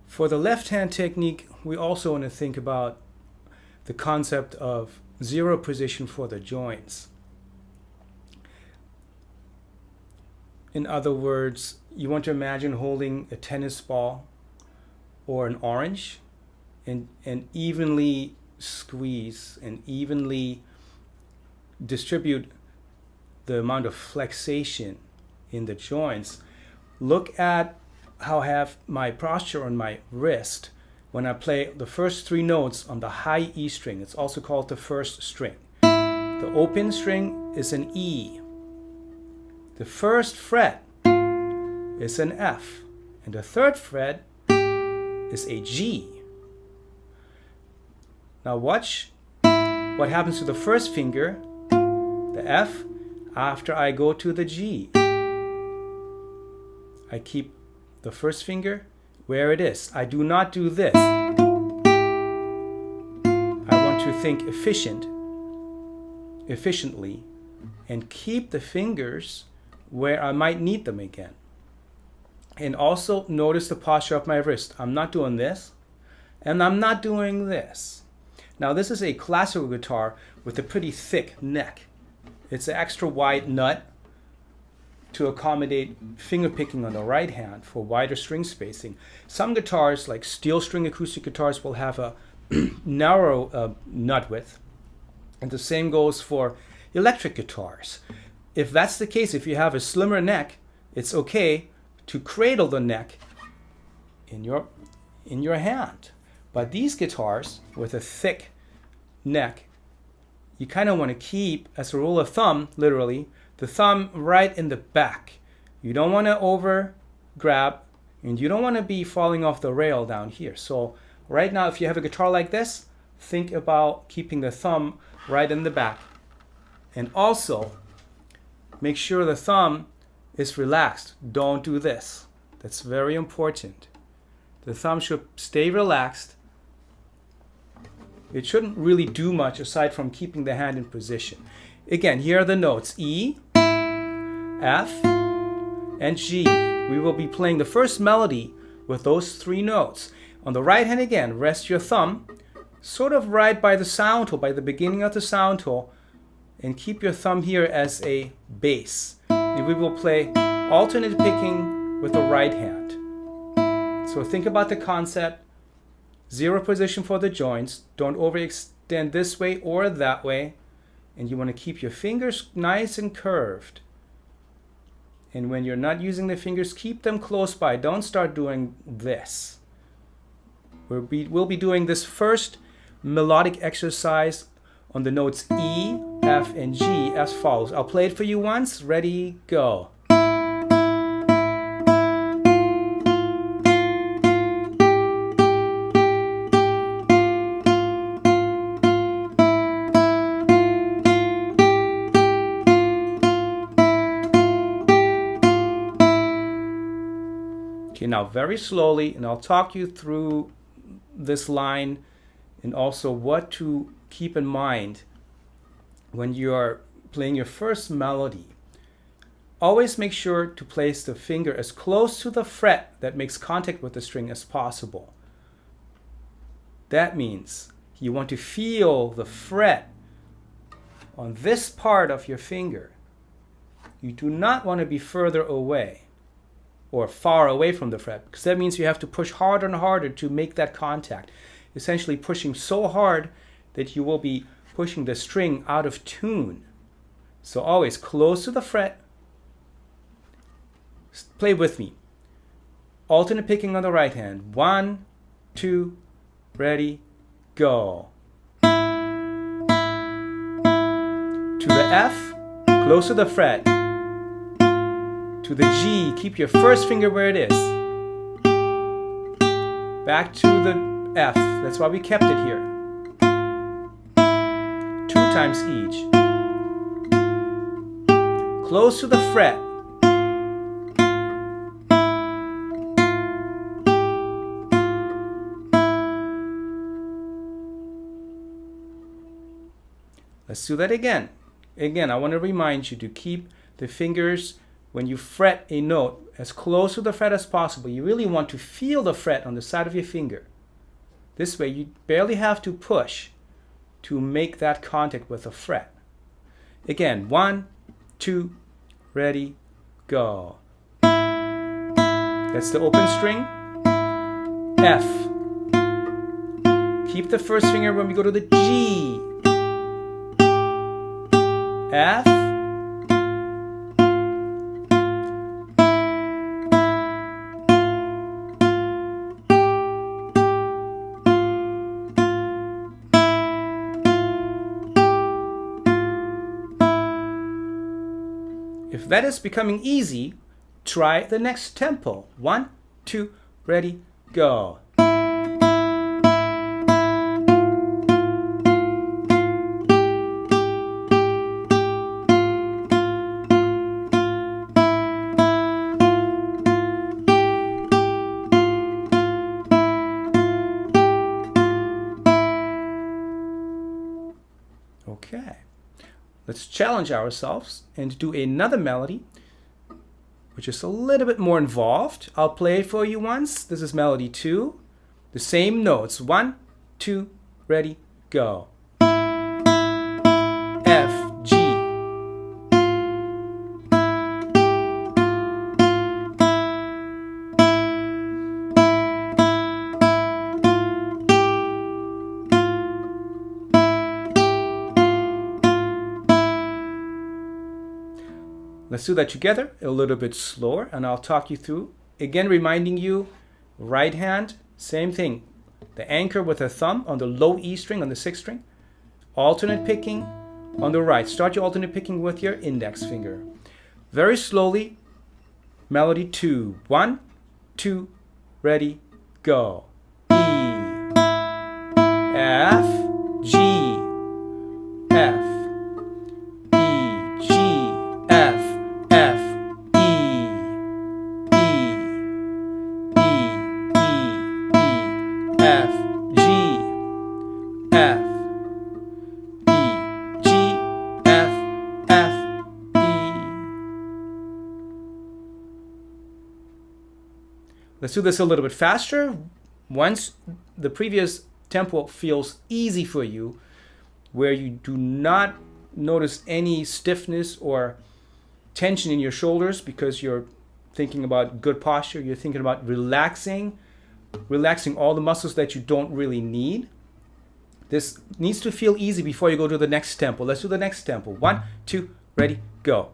For the left hand technique, we also want to think about the concept of zero position for the joints. In other words, you want to imagine holding a tennis ball or an orange and evenly squeeze and evenly distribute the amount of flexation in the joints. Look at how I have my posture on my wrist when I play the first three notes on the high E string. It's also called the first string. The open string is an E. The first fret is an F. And the third fret is a G. Now watch what happens to the first finger, the F, after I go to the G. I keep the first finger where it is. I do not do this. I want to think efficiently, and keep the fingers where I might need them again. And also notice the posture of my wrist. I'm not doing this, and I'm not doing this. Now this is a classical guitar with a pretty thick neck. It's an extra wide nut to accommodate finger picking on the right hand for wider string spacing. Some guitars, like steel string acoustic guitars, will have a narrow nut width, and the same goes for electric guitars. If that's the case, if you have a slimmer neck, it's okay to cradle the neck in your hand. But these guitars with a thick neck, you kind of want to keep, as a rule of thumb, literally, the thumb right in the back. You don't want to over grab, and you don't want to be falling off the rail down here. So right now, if you have a guitar like this, think about keeping the thumb right in the back. And also, make sure the thumb is relaxed. Don't do this. That's very important. The thumb should stay relaxed. It shouldn't really do much aside from keeping the hand in position. Again, here are the notes: E, F, and G. We will be playing the first melody with those three notes. On the right hand again, rest your thumb sort of right by the sound hole, by the beginning of the sound hole, and keep your thumb here as a bass. And we will play alternate picking with the right hand. So think about the concept. Zero position for the joints. Don't overextend this way or that way. And you want to keep your fingers nice and curved. And when you're not using the fingers, keep them close by. Don't start doing this. We'll be doing this first melodic exercise on the notes E, F, and G as follows. I'll play it for you once. Ready, go. Okay, now very slowly, and I'll talk you through this line and also what to keep in mind when you are playing your first melody. Always make sure to place the finger as close to the fret that makes contact with the string as possible. That means you want to feel the fret on this part of your finger. You do not want to be further away or far away from the fret, because that means you have to push harder and harder to make that contact. Essentially pushing so hard that you will be pushing the string out of tune. So always close to the fret. Play with me. Alternate picking on the right hand. 1, 2, ready, go. To the F, close to the fret. To the G, keep your first finger where it is. Back to the F, that's why we kept it here. 2 times each. Close to the fret. Let's do that again. Again, I want to remind you to keep the fingers when you fret a note as close to the fret as possible, you really want to feel the fret on the side of your finger. This way you barely have to push to make that contact with the fret. Again, 1, 2, ready, go. That's the open string. F. Keep the first finger when we go to the G. F. If that is becoming easy, try the next tempo. 1, 2, ready, go. Okay. Let's challenge ourselves and do another melody, which is a little bit more involved. I'll play it for you once. This is melody 2. The same notes. 1, 2, ready, go. F, G. Let's do that together a little bit slower, and I'll talk you through. Again, reminding you, right hand, same thing. The anchor with the thumb on the low E string on the 6th string. Alternate picking on the right. Start your alternate picking with your index finger. Very slowly, melody 2. 1, 2, ready, go. E, F, G, F, E, G, F, F, E, E, E, E, E, F, G, F, E, G, F, F, E. Let's do this a little bit faster. Once the previous tempo feels easy for you, where you do not notice any stiffness or tension in your shoulders because you're thinking about good posture, you're thinking about relaxing all the muscles that you don't really need. This needs to feel easy before you go to the next tempo. Let's do the next tempo. 1, 2, ready, go.